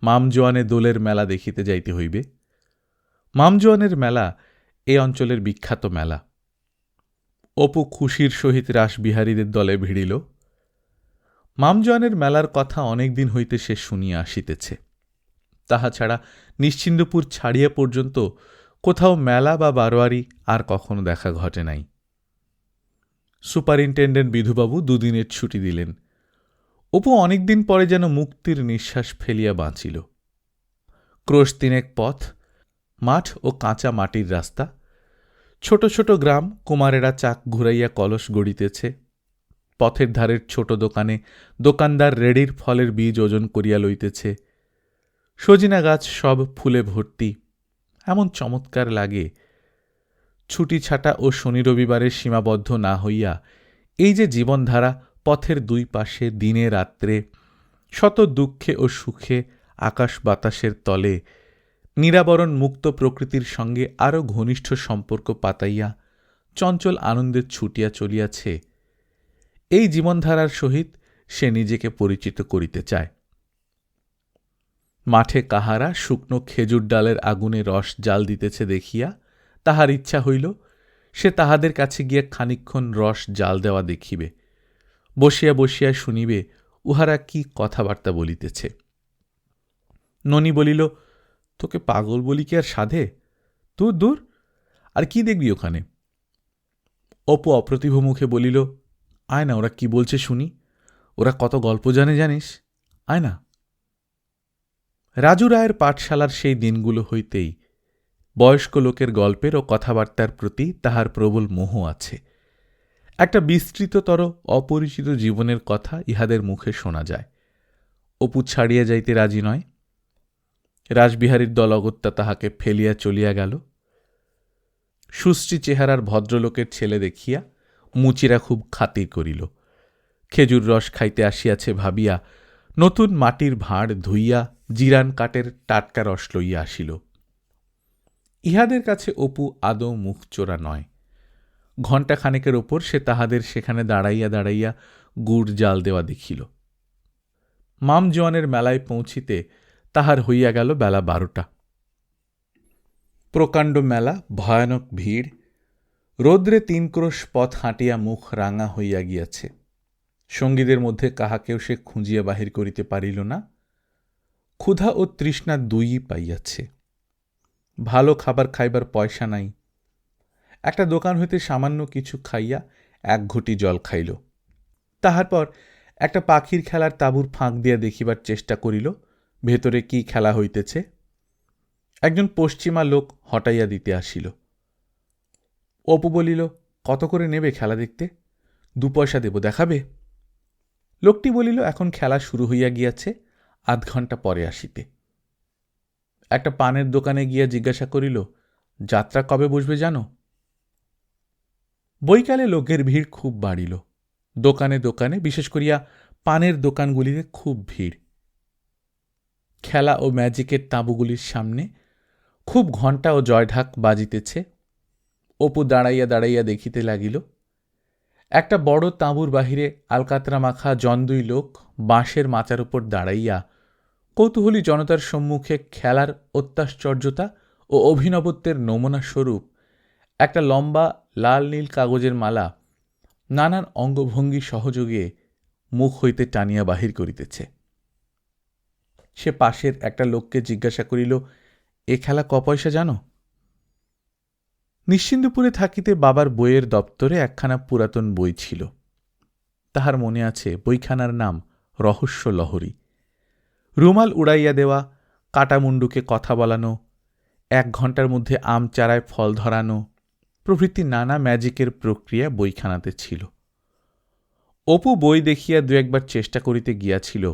মামজোয়ানে দোলের মেলা দেখিতে যাইতে হইবে। মামজোয়ানের মেলা এ অঞ্চলের বিখ্যাত মেলা। অপু খুশির সহিত রাসবিহারীদের দলে ভিড়িল। মামজোয়ানের মেলার কথা অনেক দিন হইতে সে শুনিয়া আসিতেছে। তাহা ছাড়া নিশ্চিন্দপুর ছাড়িয়া পর্যন্ত কোথাও মেলা বা বারোয়ারি আর কখনো দেখা ঘটে নাই। সুপারিনটেন্ডেন্ট বিধুবাবু দুদিনের ছুটি দিলেন। অপু অনেকদিন পরে যেন মুক্তির নিঃশ্বাস ফেলিয়া বাঁচিল। ক্রোশ তিনেক পথ, মাঠ ও কাঁচা মাটির রাস্তা, ছোট ছোট গ্রাম, কুমারেরা চাক ঘুরাইয়া কলস গড়িতেছে। পথের ধারের ছোট দোকানে দোকানদার রেডির ফলের বীজ ওজন করিয়া লইতেছে। সজিনা গাছ সব ফুলে ভর্তি। এমন চমৎকার লাগে। ছুটি ছাটা ও শনি রবিবারের সীমাবদ্ধ না হইয়া এই যে জীবনধারা পথের দুই পাশে দিনে রাত্রে শত দুঃখে ও সুখে আকাশ বাতাসের তলে নিরাবরণ মুক্ত প্রকৃতির সঙ্গে আরও ঘনিষ্ঠ সম্পর্ক পাতাইয়া চঞ্চল আনন্দে ছুটিয়া চলিয়াছে, এই জীবনধারার সহিত সে নিজেকে পরিচিত করিতে চায়। মাঠে কাহারা শুকনো খেজুর ডালের আগুনে রস জাল দিতেছে দেখিয়া তাহার ইচ্ছা হইল সে তাহাদের কাছে গিয়া খানিকক্ষণ রস জাল দেওয়া দেখিবে, বসিয়া বসিয়া শুনিবে উহারা কি কথাবার্তা বলিতেছে। ননি বলিল, তোকে পাগল বলি কি আর সাধে? দূর দূর, আর কি দেখবি ওখানে? অপু অপ্রতিভ মুখে বলিল, আয় না, ওরা কি বলছে শুনি। ওরা কত গল্প জানে জানিস, আয় না। রাজু রায়ের পাঠশালার সেই দিনগুলো হইতেই বয়স্ক লোকের গল্পের ও কথাবার্তার প্রতি তাহার প্রবল মোহ আছে। একটা বিস্তৃততর অপরিচিত জীবনের কথা ইহাদের মুখে শোনা যায়। অপু ছাড়িয়া যাইতে রাজি নয়। রাসবিহারীর দল অগত্যা তাহাকে ফেলিয়া চলিয়া গেল। সুশ্রী চেহারার ভদ্রলোকের ছেলে দেখিয়া মুচিরা খুব খাতির করিল। খেজুর রস খাইতে আসিয়াছে ভাবিয়া নতুন মাটির ভাঁড় ধুইয়া জিরান কাঠের টাটকা রস লইয়া আসিল। ইহাদের কাছে অপু আদৌ মুখচোরা নয়। ঘণ্টাখানেকের ওপর সে তাহাদের সেখানে দাঁড়াইয়া দাঁড়াইয়া গুড় জাল দেওয়া দেখিল। মাম জোয়ানের মেলায় পৌঁছিতে তাহার হইয়া গেল বেলা 12টা। প্রকাণ্ড মেলা, ভয়ানক ভিড়, রৌদ্রে 3 ক্রোশ পথ হাঁটিয়া মুখ রাঙা হইয়া গিয়াছে। সঙ্গীদের মধ্যে কাহাকেও সে খুঁজিয়া বাহির করিতে পারিল না। ক্ষুধা ও তৃষ্ণা দুইই পাইয়াছে। ভালো খাবার খাইবার পয়সা নাই। একটা দোকান হইতে সামান্য কিছু খাইয়া 1 ঘটি জল খাইল। তাহার পর একটা পাখির খেলার তাঁবুর ফাঁক দিয়া দেখিবার চেষ্টা করিল ভেতরে কি খেলা হইতেছে। একজন পশ্চিমা লোক হটাইয়া দিতে আসিল। অপু বলিল, কত করে নেবে খেলা দেখতে? 2 পয়সা দেব, দেখাবে? লোকটি বলিল, এখন খেলা শুরু হইয়া গিয়াছে, আধ ঘণ্টা পরে আসিতে। একটা পানের দোকানে গিয়া জিজ্ঞাসা করিল, যাত্রা কবে বসবে জানো? বৈকালে লোকের ভিড় খুব বাড়িল। দোকানে দোকানে, বিশেষ করিয়া পানের দোকানগুলিতে খুব ভিড়। খেলা ও ম্যাজিকের তাঁবুগুলির সামনে খুব ঘণ্টা ও জয়ঢাক বাজিতেছে। অপু দাঁড়াইয়া দাঁড়াইয়া দেখিতে লাগিল। একটা বড় তাঁবুর বাহিরে আলকাতরা মাখা 2 লোক বাঁশের মাচার উপর দাঁড়াইয়া কৌতূহলী জনতার সম্মুখে খেলার অত্যাশ্চর্যতা ও অভিনবত্বের নমুনা স্বরূপ একটা লম্বা লাল নীল কাগজের মালা নানান অঙ্গভঙ্গি সহযোগে মুখ হইতে টানিয়া বাহির করিতেছে। সে পাশের একটা লোককে জিজ্ঞাসা করিল, এ খেলা ক পয়সা জানো? নিশ্চিন্দপুরে থাকিতে বাবার বইয়ের দপ্তরে একখানা পুরাতন বই ছিল। তাহার মনে আছে বইখানার নাম রহস্য লহরী। রুমাল উড়াইয়া দেওয়া, কাটামুন্ডুকে কথা বলানো, 1 ঘণ্টার মধ্যে আম চারায় ফল ধরানো প্রভৃতি নানা ম্যাজিকের প্রক্রিয়া বইখানাতে ছিল। অপু বই দেখিয়া 2-1 বার চেষ্টা করিতে গিয়াছিল,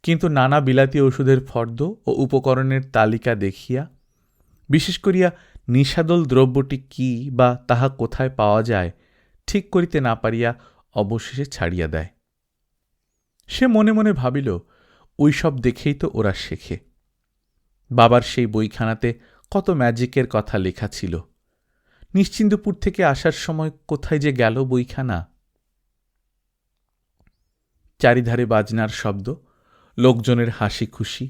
কিন্তু নানা বিলাতী ওষুধের ফর্দ ও উপকরণের তালিকা দেখিয়া, বিশেষ করিয়া নিষাদল দ্রব্যটি কি বা তাহা কোথায় পাওয়া যায় ঠিক করিতে না পারিয়া অবশেষে ছাড়িয়া দেয়। সে মনে মনে ভাবিল, ওইসব দেখেই তো ওরা শেখে। বাবার সেই বইখানাতে কত ম্যাজিকের কথা লেখা ছিল। নিশ্চিন্দপুর থেকে আসার সময় কোথায় যে গেল বইখানা। চারিধারে বাজনার শব্দ, লোকজনের হাসি খুশি,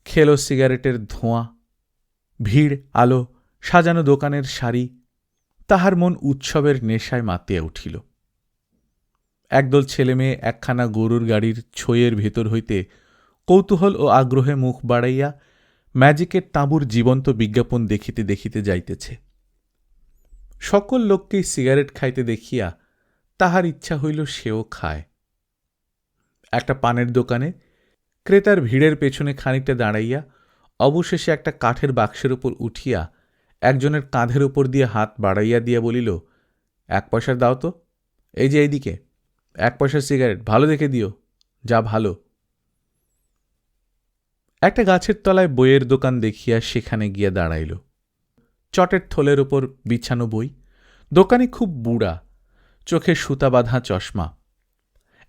খেলো সিগারেটের ধোঁয়া, ভিড়, আলো, সাজানো দোকানের সারি। তাহার মন উৎসবের নেশায় মাতিয়া উঠিল। একদল ছেলেমেয়ে একখানা গরুর গাড়ির ছইয়ের ভেতর হইতে কৌতূহল ও আগ্রহে মুখ বাড়াইয়া ম্যাজিকের তাঁবুর জীবন্ত বিজ্ঞাপন দেখিতে দেখিতে যাইতেছে। সকল লোককেই সিগারেট খাইতে দেখিয়া তাহার ইচ্ছা হইল সেও খায়। একটা পানের দোকানে ক্রেতার ভিড়ের পেছনে খানিকটা দাঁড়াইয়া অবশেষে একটা কাঠের বাক্সের উপর উঠিয়া একজনের কাঁধের উপর দিয়ে হাত বাড়াইয়া দিয়া বলিল, 1 পয়সার দাও তো, এই যে এইদিকে, 1 পয়সার সিগারেট, ভালো দেখে দিও, যা ভালো। একটা গাছের তলায় বইয়ের দোকান দেখিয়া সেখানে গিয়া দাঁড়াইল। চটের থলের ওপর বিছানো বই। দোকানি খুব বুড়া, চোখে সুতা বাঁধা চশমা।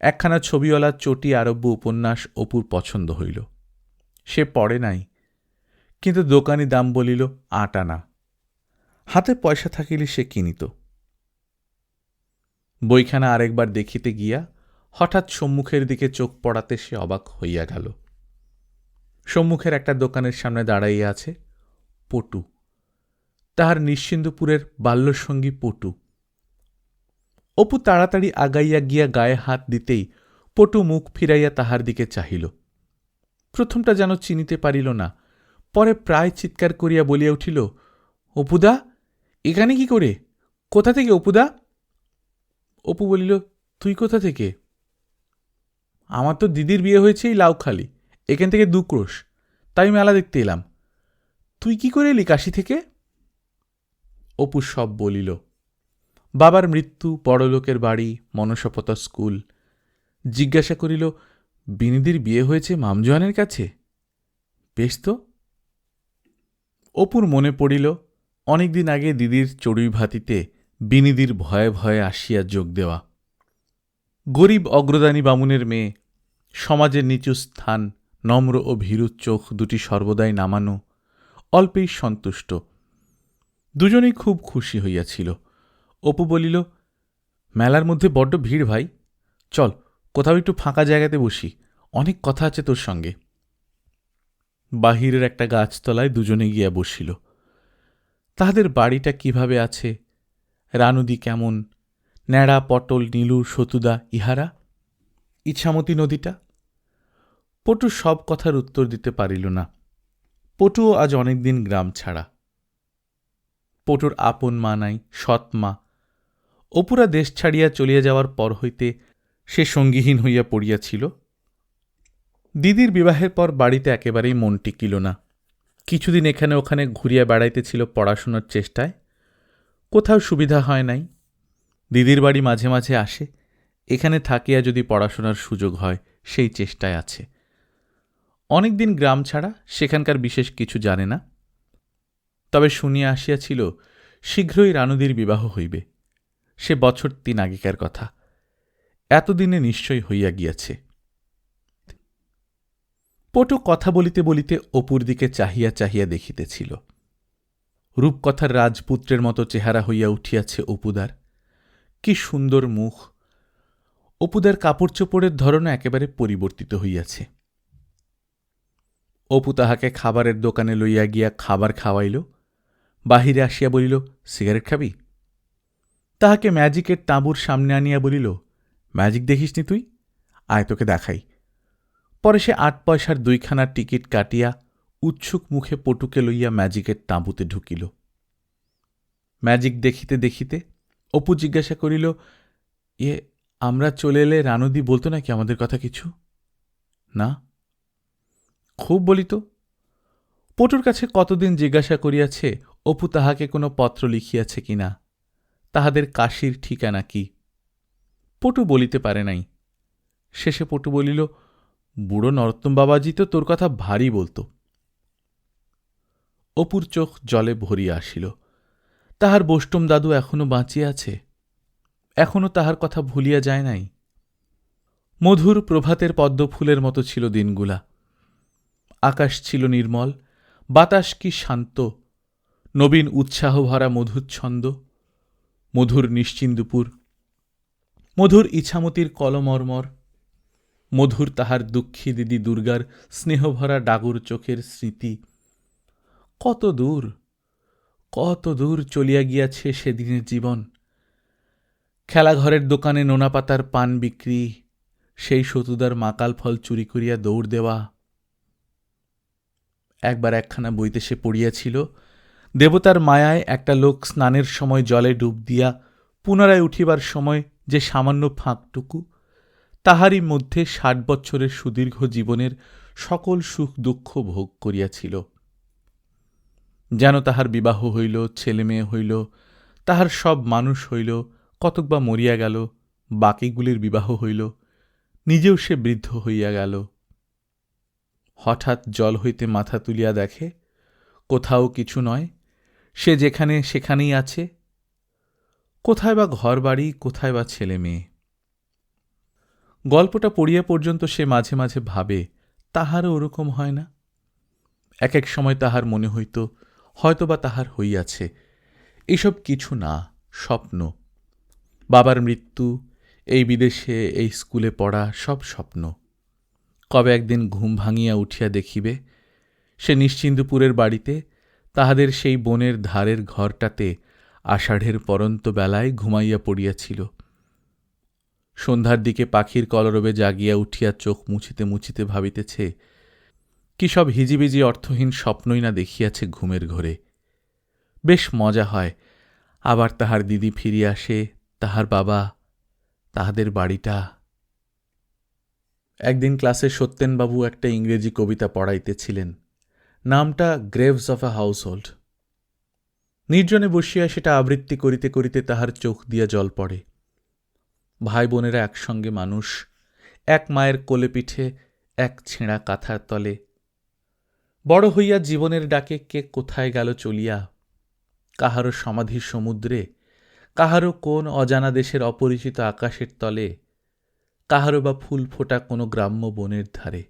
একখানা ছবিওয়ালা চটি আরব্য উপন্যাস অপুর পছন্দ হইল। সে পড়ে নাই, কিন্তু দোকানি দাম বলিল 8 আনা। হাতে পয়সা থাকিলে সে কিনিত। বইখানা আরেকবার দেখিতে গিয়া হঠাৎ সম্মুখের দিকে চোখ পড়াতে সে অবাক হইয়া গেল। সম্মুখের একটা দোকানের সামনে দাঁড়াইয়া আছে পটু, তাহার নিশ্চিন্দপুরের বাল্যসঙ্গী পটু। অপু তাড়াতাড়ি আগাইয়া গিয়া গায়ে হাত দিতেই পটু মুখ ফিরাইয়া তাহার দিকে চাহিল। প্রথমটা যেন চিনিতে পারিল না, পরে প্রায় চিৎকার করিয়া বলিয়া উঠিল, অপুদা, এখানে কি করে? কোথা থেকে অপুদা? অপু বলিল, তুই কোথা থেকে? আমার তো দিদির বিয়ে হয়েছে এই লাউখালি, এখান থেকে 2 ক্রোশ, তাই মেলা দেখতে এলাম। তুই কি করে এলি কাশি থেকে? অপু সব বলিল। বাবার মৃত্যু, বড়লোকের বাড়ি, মনসাপতা স্কুল। জিজ্ঞাসা করিল, বিনিদির বিয়ে হয়েছে মামজোয়ানের কাছে? বেশ তো। অপুর মনে পড়িল অনেকদিন আগে দিদির চড়ুই ভাতিতে বিনিদির ভয়ে ভয়ে আসিয়া যোগ দেওয়া। গরিব অগ্রদানী বামুনের মেয়ে, সমাজের নিচু স্থান, নম্র ও ভীরু চোখ দুটি সর্বদাই নামানো, অল্পেই সন্তুষ্ট। দুজনেই খুব খুশি হইয়াছিল। অপু বলিল, মেলার মধ্যে বড্ড ভিড় ভাই, চল কোথাও একটু ফাঁকা জায়গাতে বসি, অনেক কথা আছে তোর সঙ্গে। বাহিরের একটা গাছতলায় দুজনে গিয়া বসিল। তাহাদের বাড়িটা কিভাবে আছে, রানুদি কেমন, ন্যাড়া, পটল, নীলু, সতুদা, ইহারা, ইছামতি নদীটা। পটু সব কথার উত্তর দিতে পারিল না। পটুও আজ অনেকদিন গ্রাম ছাড়া। পটুর আপন মা নাই, সৎ মা। অপুরা দেশ ছাড়িয়া চলিয়া যাওয়ার পর হইতে সে সঙ্গীহীন হইয়া পড়িয়াছিল। দিদির বিবাহের পর বাড়িতে একেবারেই মন টিকিল না। কিছুদিন এখানে ওখানে ঘুরিয়া বেড়াইতেছিল পড়াশোনার চেষ্টায়। কোথাও সুবিধা হয় নাই। দিদির বাড়ি মাঝে মাঝে আসে, এখানে থাকিয়া যদি পড়াশোনার সুযোগ হয় সেই চেষ্টায় আছে। অনেকদিন গ্রাম ছাড়া, সেখানকার বিশেষ কিছু জানে না। তবে শুনিয়া আসিয়াছিল শীঘ্রই রানুদির বিবাহ হইবে। সে বছর 3 আগেকার কথা। এতদিনে নিশ্চয় হইয়া গিয়াছে। পটু কথা বলিতে বলিতে অপুর দিকে চাহিয়া চাহিয়া দেখিতেছিল। রূপকথার রাজপুত্রের মতো চেহারা হইয়া উঠিয়াছে অপুদার। কি সুন্দর মুখ! অপুদার কাপড় চোপড়ের ধরন একেবারে পরিবর্তিত হইয়াছে। অপু তাহাকে খাবারের দোকানে লইয়া গিয়া খাবার খাওয়াইল। বাহিরে আসিয়া বলিল, সিগারেট খাবি? তাহাকে ম্যাজিকের তাঁবুর সামনে আনিয়া বলিল, ম্যাজিক দেখিসনি তুই? আয় তোকে দেখাই। পরে সে 8 পয়সার 2খানা টিকিট কাটিয়া উৎসুক মুখে পটুকে লইয়া ম্যাজিকের তাঁবুতে ঢুকিল। ম্যাজিক দেখিতে দেখিতে অপু জিজ্ঞাসা করিল, আমরা চলে এলে রানুদি বলতো নাকি আমাদের কথা কিছু? না। খুব বলিত। পটুর কাছে কতদিন জিজ্ঞাসা করিয়াছে অপু তাহাকে কোনো পত্র লিখিয়াছে কিনা, তাহাদের কাশির ঠিকানা কি। পটু বলিতে পারে নাই। শেষে পটু বলিল, বুড়ো নরোত্তম বাবাজি তো তোর কথা ভারী বলতো। অপুর চোখ জলে ভরিয়া আসিল। তাহার বোষ্টম দাদু এখনো বাঁচিয়া আছে, এখনো তাহার কথা ভুলিয়া যায় নাই। মধুর প্রভাতের পদ্মফুলের মতো ছিল দিনগুলা। আকাশ ছিল নির্মল, বাতাস কি শান্ত, নবীন উৎসাহ ভরা মধুচ্ছন্দ, মধুর নিশ্চিন্দুপুর, মধুর ইছামতির কলমর্মর, মধুর তাহার দুঃখী দিদি দুর্গার স্নেহভরা ডাগর চোখের স্মৃতি। কত দূর, কত দূর চলিয়া গিয়াছে সেদিনের জীবন। খেলাঘরের দোকানে নোনাপাতার পান বিক্রি, সেই সতুদার মাকাল ফল চুরি করিয়া দৌড় দেওয়া। একবার একখানা বইতে সে পড়িয়াছিল, দেবতার মায়ায় একটা লোক স্নানের সময় জলে ডুব দিয়া পুনরায় উঠিবার সময় যে সামান্য ফাঁকটুকু, তাহারই মধ্যে 60 বছরের সুদীর্ঘ জীবনের সকল সুখ দুঃখ ভোগ করিয়াছিল। যেন তাহার বিবাহ হইল, ছেলে মেয়ে হইল, তাহার সব মানুষ হইল, কতক বা মরিয়া গেল, বাকিগুলির বিবাহ হইল, নিজেও সে বৃদ্ধ হইয়া গেল। হঠাৎ জল হইতে মাথা তুলিয়া দেখে কোথাও কিছু নয়, সে যেখানে সেখানেই আছে। কোথায় বা ঘর বাড়ি, কোথায় বা ছেলে মেয়ে। গল্পটা পড়িয়া পর্যন্ত সে মাঝে মাঝে ভাবে তাহারও ওরকম হয় না। এক এক সময় তাহার মনে হইত হয়তোবা তাহার হইয়াছে। এইসব কিছু না, স্বপ্ন। বাবার মৃত্যু, এই বিদেশে, এই স্কুলে পড়া, সব স্বপ্ন। কবে একদিন ঘুম ভাঙিয়া উঠিয়া দেখিবে সে নিশ্চিন্দপুরের বাড়িতে, তাহাদের সেই বনের ধারের ঘরটাতে আষাঢ়ের পরন্ত বেলায় ঘুমাইয়া পড়িয়াছিল। সন্ধ্যার দিকে পাখির কলরবে জাগিয়া উঠিয়া চোখ মুছিতে মুছিতে ভাবিতেছে কি সব হিজিবিজি অর্থহীন স্বপ্নই না দেখিয়াছে ঘুমের ঘোরে। বেশ মজা হয়। আবার তাহার দিদি ফিরিয়া আসে, তাহার বাবা, তাহাদের বাড়িটা। একদিন ক্লাসে সত্যেনবাবু একটা ইংরেজি কবিতা পড়াইতেছিলেন। নামটা গ্রেভস অফ আ হাউসহোল্ড। নির্জনে বসিয়া সেটা আবৃত্তি করিতে করিতে তাহার চোখ দিয়া জল পড়ে। ভাই বোনেরা একসঙ্গে মানুষ, এক মায়ের কোলে পিঠে, এক ছেঁড়া কাঁথার তলে। বড় হইয়া জীবনের ডাকে কে কোথায় গেল চলিয়া, কাহারও সমাধির সমুদ্রে, কাহারও কোন অজানা দেশের অপরিচিত আকাশের তলে, কাহারও বা ফুল ফোটা কোনো গ্রাম্য বনের ধারে।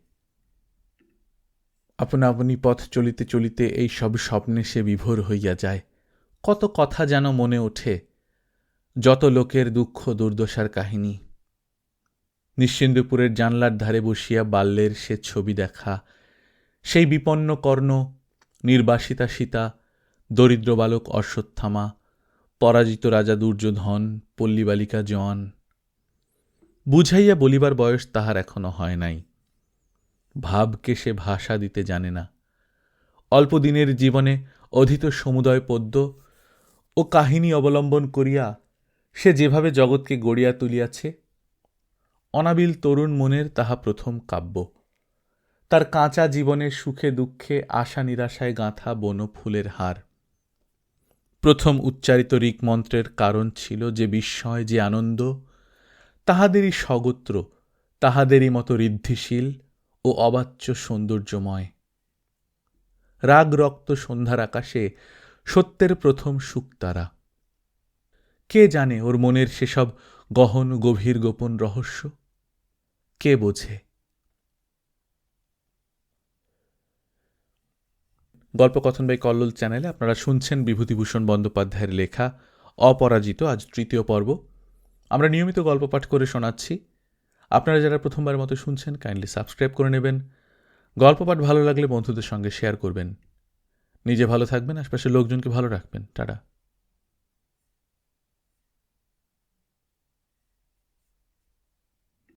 আপনা আপনি পথ চলিতে চলিতে এই সব স্বপ্নে সে বিভোর হইয়া যায়। কত কথা যেন মনে ওঠে, যত লোকের দুঃখ দুর্দশার কাহিনী। নিশ্চিন্দপুরের জানলার ধারে বসিয়া বাল্যের সে ছবি দেখা, সেই বিপন্ন কর্ণ, নির্বাসিতা সীতা, দরিদ্র বালক অশ্বত্থামা, পরাজিত রাজা দুর্যোধন, পল্লীবালিকা জন। বুঝাইয়া বলিবার বয়স তাহার এখনো হয় নাই। ভাবকে সে ভাষা দিতে জানে না। অল্প দিনের জীবনে অধীত সমুদয় পদ্য ও কাহিনী অবলম্বন করিয়া সে যেভাবে জগৎকে গড়িয়া তুলিয়াছে, অনাবিল তরুণ মনের তাহা প্রথম কাব্য। তার কাঁচা জীবনের সুখে দুঃখে আশা নিরাশায় গাঁথা বনফুলের হার। প্রথম উচ্চারিত ঋক মন্ত্রের কারণ ছিল যে বিস্ময়, যে আনন্দ, তাহাদেরই স্বগোত্র, তাহাদেরই মতো ঋদ্ধিশীল ও অবাচ্য সৌন্দর্যময়। রাগ রক্ত সন্ধ্যার আকাশে সত্যের প্রথম শুকতারা। কে জানে ওর মনের সেসব গহন গভীর গোপন রহস্য? কে বোঝে? গল্পকথন বাই কল্লোল চ্যানেলে আপনারা শুনছেন বিভূতিভূষণ বন্দ্যোপাধ্যায়ের লেখা অপরাজিত, আজ তৃতীয় পর্ব। আমরা নিয়মিত গল্প পাঠ করে শোনাচ্ছি। আপনারা যারা প্রথমবার মতো শুনছেন, কাইন্ডলি সাবস্ক্রাইব করে নেবেন। গল্প পাঠ ভালো লাগলে বন্ধুদের সঙ্গে শেয়ার করবেন। নিজে ভালো থাকবেন, আশপাশের লোকজনকে ভালো রাখবেন। টাটা।